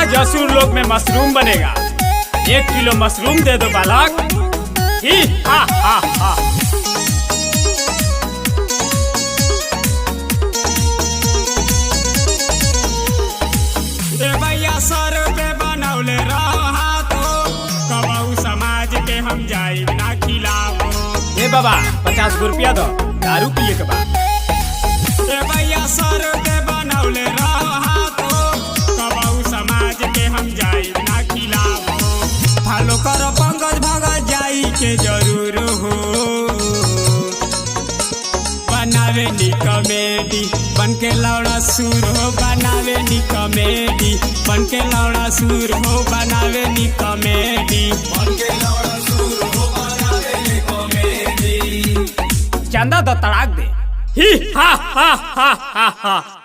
आज असुर लोक में मशरूम बनेगा। 1 किलो मशरूम दे दो बालक। ही हा हा हा। भैया सर पे बनौले रहा तो कबहू समाज के हम जाई ना खिलाओ। ए बाबा 50 रुपया दो, दारू पिए के बाद। भैया सर पे बनौले रहा तो कबहू समाज के हम जाई ना खिलाओ। फॉलो करो पंकज भगत जाई के जरूर हो। बनावे नी कॉमेडी बन के लौड़ा सुर हो। बनावे नी कॉमेडी बन के लौड़ा सुर हो। बनावे नी कॉमेडी बन के लौड़ा सुर हो। बनावे नी कॉमेडी। चंदा दो तड़ाक दे। ही हा हा हा हा हा।